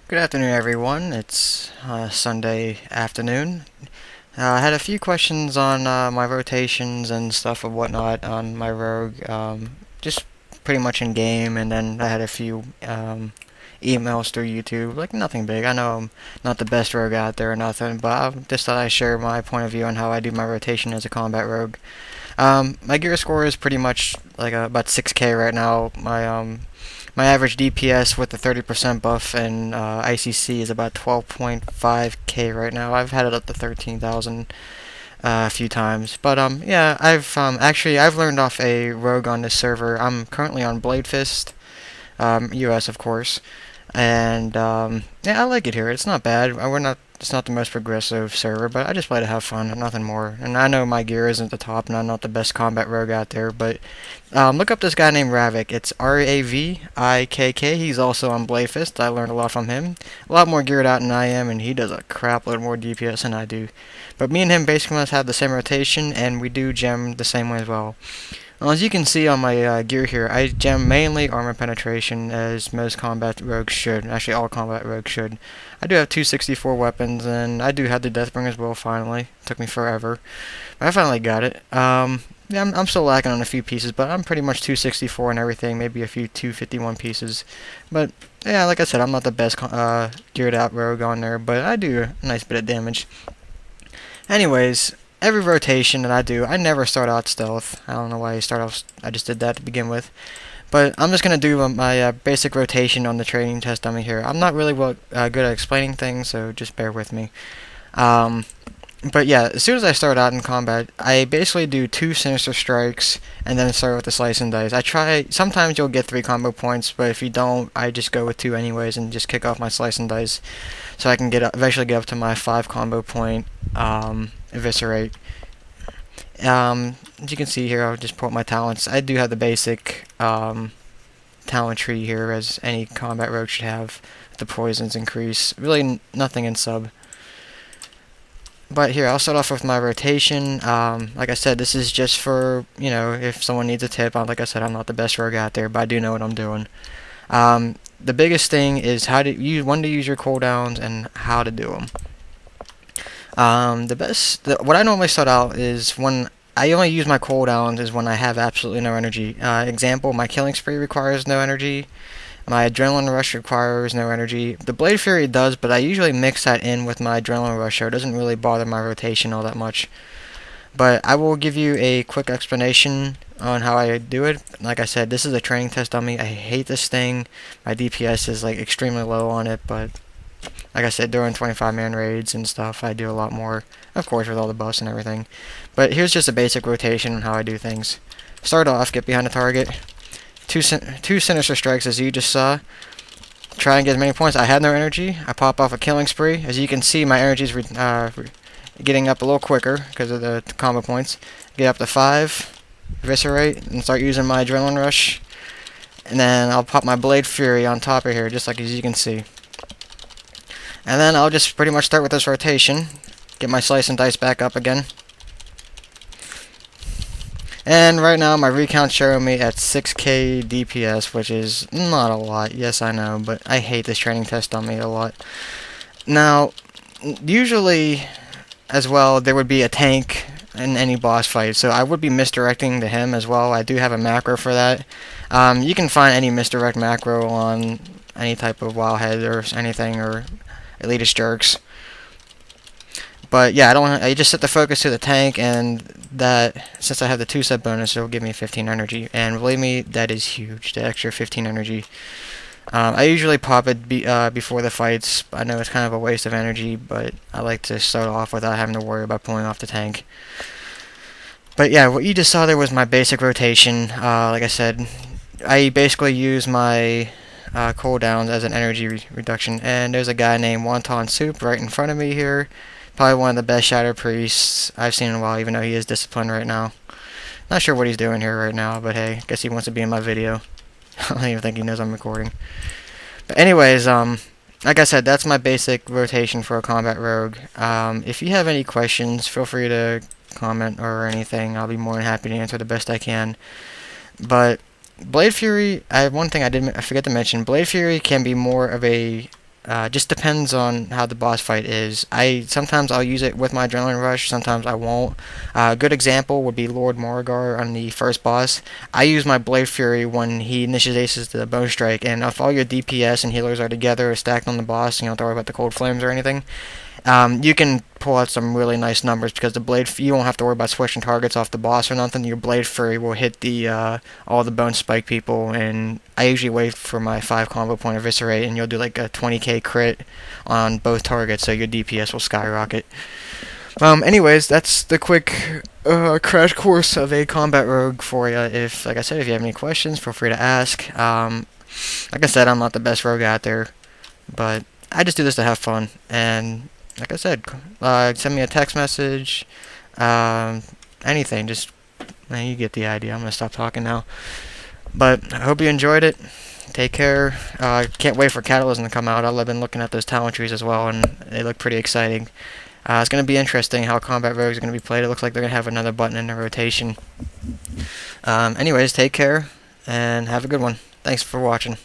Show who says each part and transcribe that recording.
Speaker 1: Good afternoon, everyone. It's Sunday afternoon. I had a few questions on my rotations and stuff and whatnot on my rogue, just pretty much in game, and then I had a few emails through YouTube. Like nothing big. I know I'm not the best rogue out there or nothing, but I just thought I'd share my point of view on how I do my rotation as a combat rogue. My gear score is pretty much like about 6K right now. My average DPS with the 30% buff and ICC is about 12.5K right now. I've had it up to 13,000 a few times, but yeah, I've learned off a rogue on this server. I'm currently on Bladefist, US of course, and yeah, I like it here. It's not bad. We're not. It's not the most progressive server, but I just play to have fun, nothing more. And I know my gear isn't the top, and I'm not the best combat rogue out there, but look up this guy named Ravik. It's Ravik. He's also on Bladefist. I learned a lot from him. A lot more geared out than I am, and he does a crap load more DPS than I do. But me and him basically must have the same rotation, and we do gem the same way as well. Well, as you can see on my gear here, I gem mainly armor penetration, as most combat rogues should. Actually, all combat rogues should. I do have 264 weapons, and I do have the Deathbringer as well, finally. Took me forever. But I finally got it. Yeah, I'm still lacking on a few pieces, but I'm pretty much 264 and everything, maybe a few 251 pieces. But, yeah, like I said, I'm not the best geared out rogue on there, but I do a nice bit of damage. Anyways, every rotation that I do, I never start out stealth. I don't know why I start off. I just did that to begin with. But I'm just gonna do my basic rotation on the training test dummy here. I'm not really good at explaining things, so just bear with me. Um, but yeah, as soon as I start out in combat, I basically do 2 sinister strikes and then start with the slice and dice. I try. Sometimes you'll get 3 combo points, but if you don't, I just go with 2 anyways and just kick off my slice and dice, so I can eventually get up to my 5 combo point eviscerate. As you can see here, I'll just pull up my talents. I do have the basic talent tree here, as any combat rogue should have. The poisons increase. Really nothing in sub. But here, I'll start off with my rotation. Like I said, this is just for, if someone needs a tip. Like I said, I'm not the best rogue out there, but I do know what I'm doing. The biggest thing is when to use your cooldowns and how to do them. What I normally start out is when I only use my cooldowns is when I have absolutely no energy. Example, my killing spree requires no energy. My adrenaline rush requires no energy. The Blade Fury does, but I usually mix that in with my adrenaline rush, so it doesn't really bother my rotation all that much. But I will give you a quick explanation on how I do it. Like I said, this is a training test dummy. I hate this thing. My DPS is like extremely low on it, but like I said, during 25-man raids and stuff, I do a lot more, of course, with all the buffs and everything. But here's just a basic rotation on how I do things. Start off, get behind the target. Two sinister strikes, as you just saw. Try and get as many points. I had no energy. I pop off a killing spree. As you can see, my energy is getting up a little quicker because of the combo points. Get up to 5, eviscerate, and start using my adrenaline rush. And then I'll pop my Blade Fury on top of here, just like as you can see. And then I'll just pretty much start with this rotation. Get my slice and dice back up again. And right now my recount's showing me at 6k DPS, which is not a lot. Yes, I know, but I hate this training test on me a lot. Now, usually as well, there would be a tank in any boss fight, so I would be misdirecting to him as well. I do have a macro for that. You can find any misdirect macro on any type of wildhead or anything, or elitist jerks. But yeah, I just set the focus to the tank, and that, since I have the 2-set bonus, it'll give me 15 energy. And believe me, that is huge, the extra 15 energy. I usually pop it before the fights. I know it's kind of a waste of energy, but I like to start off without having to worry about pulling off the tank. But yeah, what you just saw there was my basic rotation. Like I said, I basically use my cooldowns as an energy reduction. And there's a guy named Wonton Soup right in front of me here. Probably one of the best Shadow Priests I've seen in a while, even though he is disciplined right now. Not sure what he's doing here right now, but hey, guess he wants to be in my video. I don't even think he knows I'm recording. But anyways, like I said, that's my basic rotation for a combat rogue. If you have any questions, feel free to comment or anything. I'll be more than happy to answer the best I can. But Blade Fury, one thing I forget to mention, Blade Fury can be more of a Just depends on how the boss fight is. Sometimes I'll use it with my adrenaline rush, sometimes I won't. A good example would be Lord Morrigar on the first boss. I use my Blade Fury when he initiates the Bone Strike, and if all your DPS and healers are together stacked on the boss, you don't have to worry about the cold flames or anything. You can pull out some really nice numbers because you won't have to worry about switching targets off the boss or nothing. Your Blade Fury will hit all the Bone Spike people, and I usually wait for my 5 combo point eviscerate, and you'll do like a 20k crit on both targets, so your DPS will skyrocket. Anyways, that's the quick crash course of a combat rogue for you. Like I said, if you have any questions, feel free to ask. Like I said, I'm not the best rogue out there, but I just do this to have fun, and like I said, send me a text message, anything, just, you get the idea. I'm going to stop talking now. But I hope you enjoyed it. Take care. Can't wait for Catalysm to come out. I've been looking at those talent trees as well, and they look pretty exciting. It's going to be interesting how Combat Rogue is going to be played. It looks like they're going to have another button in the rotation. Anyways, take care, and have a good one. Thanks for watching.